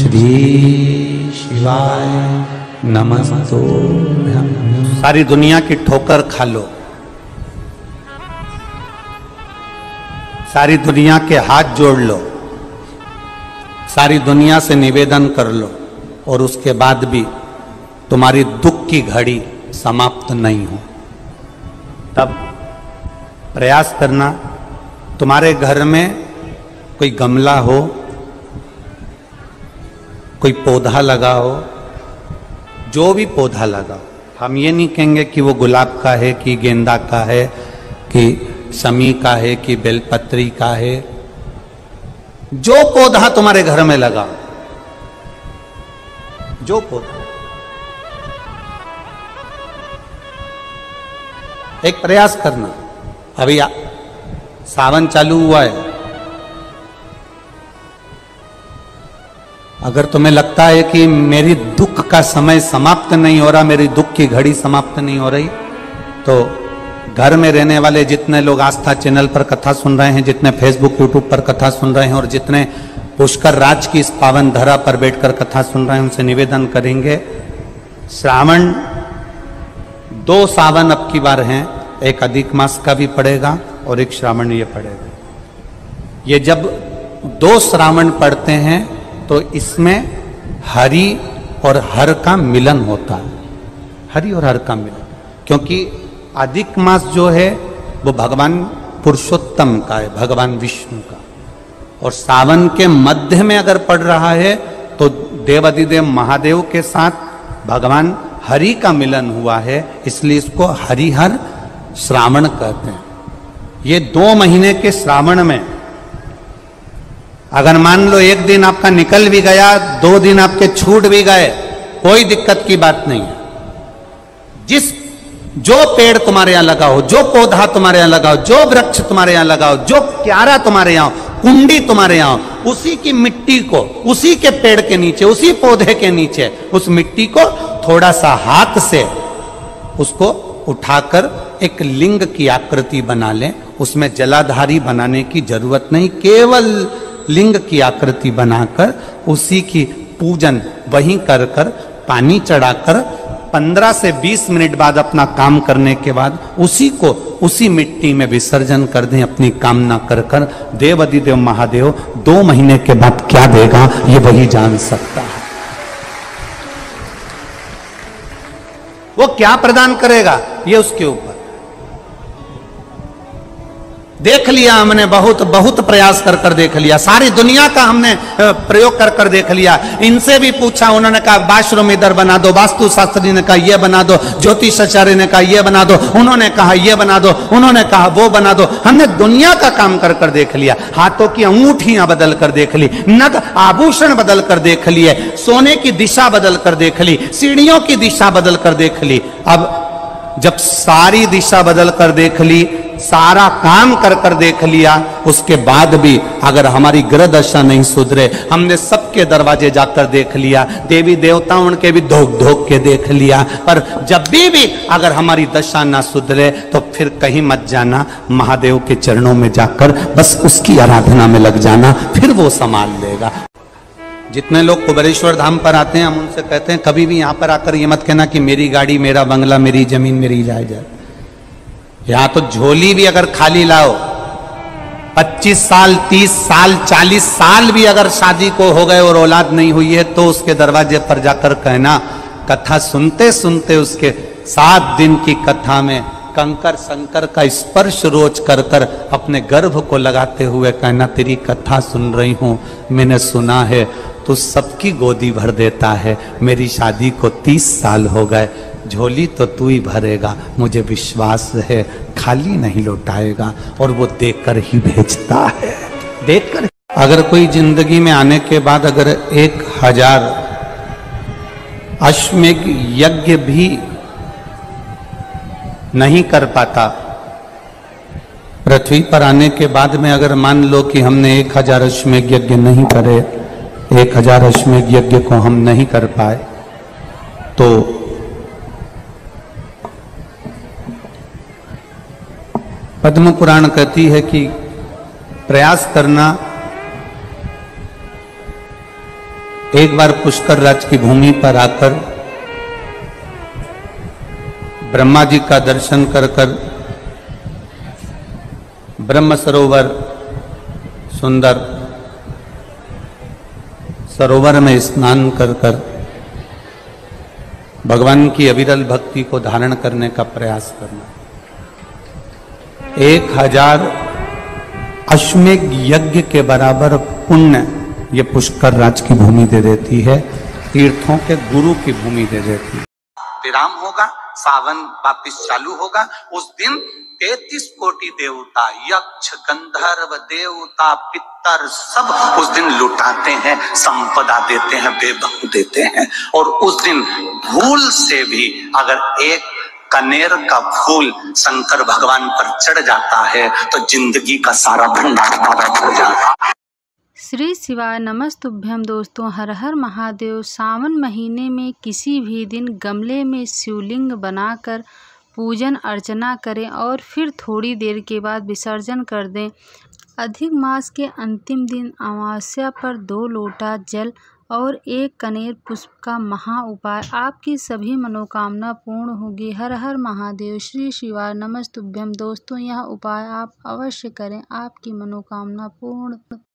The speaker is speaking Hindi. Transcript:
श्री शिवाय नमस्तोभ्यं। सारी दुनिया की ठोकर खा लो, सारी दुनिया के हाथ जोड़ लो, सारी दुनिया से निवेदन कर लो और उसके बाद भी तुम्हारी दुख की घड़ी समाप्त नहीं हो, तब प्रयास करना। तुम्हारे घर में कोई गमला हो, कोई पौधा लगा हो, जो भी पौधा लगा, हम ये नहीं कहेंगे कि वो गुलाब का है कि गेंदा का है कि शमी का है कि बेलपत्री का है। जो पौधा तुम्हारे घर में लगा, जो पौधा, एक प्रयास करना। अभी सावन चालू हुआ है, अगर तुम्हें लगता है कि मेरी दुख का समय समाप्त नहीं हो रहा, मेरी दुख की घड़ी समाप्त नहीं हो रही, तो घर में रहने वाले जितने लोग आस्था चैनल पर कथा सुन रहे हैं, जितने फेसबुक यूट्यूब पर कथा सुन रहे हैं और जितने पुष्कर राज की इस पावन धरा पर बैठकर कथा सुन रहे हैं, उनसे निवेदन करेंगे, श्रावण 2 सावन अब की बार हैं, एक अधिक मास का भी पड़ेगा और एक श्रावण ये पड़ेगा। ये जब 2 श्रावण पड़ते हैं तो इसमें हरि और हर का मिलन होता है, हरि और हर का मिलन, क्योंकि अधिक मास जो है वो भगवान पुरुषोत्तम का है, भगवान विष्णु का, और सावन के मध्य में अगर पड़ रहा है तो देवाधिदेव महादेव के साथ भगवान हरि का मिलन हुआ है, इसलिए इसको हरिहर श्रावण कहते हैं। ये 2 महीने के श्रावण में अगर मान लो एक दिन आपका निकल भी गया, 2 दिन आपके छूट भी गए, कोई दिक्कत की बात नहीं है। जो पेड़ तुम्हारे यहां लगा हो, जो पौधा तुम्हारे यहां लगा हो, जो वृक्ष तुम्हारे यहां लगा हो, जो क्यारा तुम्हारे यहां हो, कुंडी तुम्हारे यहां हो, उसी की मिट्टी को, उसी के पेड़ के नीचे, उसी पौधे के नीचे, उस मिट्टी को थोड़ा सा हाथ से उसको उठाकर एक लिंग की आकृति बना लें। उसमें जलाधारी बनाने की जरूरत नहीं, केवल लिंग की आकृति बनाकर उसी की पूजन वहीं कर कर पानी चढ़ाकर 15 से 20 मिनट बाद अपना काम करने के बाद उसी को उसी मिट्टी में विसर्जन कर दें, अपनी कामना कर कर। देवाधिदेव महादेव 2 महीने के बाद क्या देगा ये वही जान सकता है। वो क्या प्रदान करेगा ये उसके ऊपर। देख लिया हमने, बहुत बहुत प्रयास कर कर देख लिया, सारी दुनिया का हमने प्रयोग कर कर देख लिया। इनसे भी पूछा, उन्होंने कहा वाशरूम इधर बना दो, वास्तु शास्त्री ने कहा ये बना दो, ज्योतिषाचार्य ने कहा ये बना दो, उन्होंने कहा ये बना दो, उन्होंने कहा वो बना दो। हमने दुनिया का काम कर कर देख लिया, हाथों की अंगूठियां बदल कर देख ली, नग आभूषण बदल कर देख लिए, सोने की दिशा बदल कर देख ली, सीढ़ियों की दिशा बदल कर देख ली। अब जब सारी दिशा बदल कर देख ली, सारा काम कर कर देख लिया, उसके बाद भी अगर हमारी ग्रह दशा नहीं सुधरे, हमने सबके दरवाजे जाकर देख लिया, देवी देवताओं के भी धोख धोख के देख लिया, पर जब भी अगर हमारी दशा ना सुधरे तो फिर कहीं मत जाना, महादेव के चरणों में जाकर बस उसकी आराधना में लग जाना, फिर वो संभाल लेगा। जितने लोग कुबेरेश्वर धाम पर आते हैं, हम उनसे कहते हैं कभी भी यहां पर आकर ये मत कहना कि मेरी गाड़ी, मेरा बंगला, मेरी जमीन, मेरी जायदाद। यहां तो झोली भी अगर खाली लाओ, 25 साल, 30 साल, 40 साल भी अगर शादी को हो गए और औलाद नहीं हुई है, तो उसके दरवाजे पर जाकर कहना, कथा सुनते सुनते उसके 7 दिन की कथा में कंकर शंकर का स्पर्श रोज कर कर अपने गर्भ को लगाते हुए कहना, तेरी कथा सुन रही हूं, मैंने सुना है तो सबकी गोदी भर देता है, मेरी शादी को 30 साल हो गए, झोली तो तू ही भरेगा, मुझे विश्वास है खाली नहीं लौटाएगा, और वो देकर ही भेजता है, देकर। अगर कोई जिंदगी में आने के बाद अगर 1000 अश्वमेध यज्ञ भी नहीं कर पाता, पृथ्वी पर आने के बाद में अगर मान लो कि हमने 1000 अश्वमेध यज्ञ नहीं करे, 1000 अश्वमेध यज्ञ को हम नहीं कर पाए, तो पद्म पुराण कहती है कि प्रयास करना एक बार पुष्कर राज की भूमि पर आकर ब्रह्मा जी का दर्शन कर ब्रह्म सरोवर सुंदर सरोवर में स्नान कर भगवान की अविरल भक्ति को धारण करने का प्रयास करना। 1000 अश्वमेध यज्ञ के बराबर पुण्य ये पुष्कर राज की भूमि दे देती है, तीर्थों के गुरु की भूमि दे देती है। विराम होगा, सावन वापिस चालू होगा। उस दिन 33 कोटि देवता, यक्ष, गंधर्व, देवता, पितर सब उस दिन लुटाते हैं, संपदा देते हैं, बेबहू देते हैं। और उस दिन भूल से भी अगर एक कनेर का फूल शंकर भगवान पर चढ़ जाता है तो जिंदगी का सारा भंडार हो जाता है। श्री शिवाय नमस्तुभ्यम। दोस्तों, हर हर महादेव। सावन महीने में किसी भी दिन गमले में शिवलिंग बनाकर पूजन अर्चना करें और फिर थोड़ी देर के बाद विसर्जन कर दें। अधिक मास के अंतिम दिन अमावस्या पर 2 लोटा जल और 1 कनेर पुष्प का महा उपाय, आपकी सभी मनोकामना पूर्ण होगी। हर हर महादेव। श्री शिवाय नमस्तुभ्यम। दोस्तों, यह उपाय आप अवश्य करें, आपकी मनोकामना पूर्ण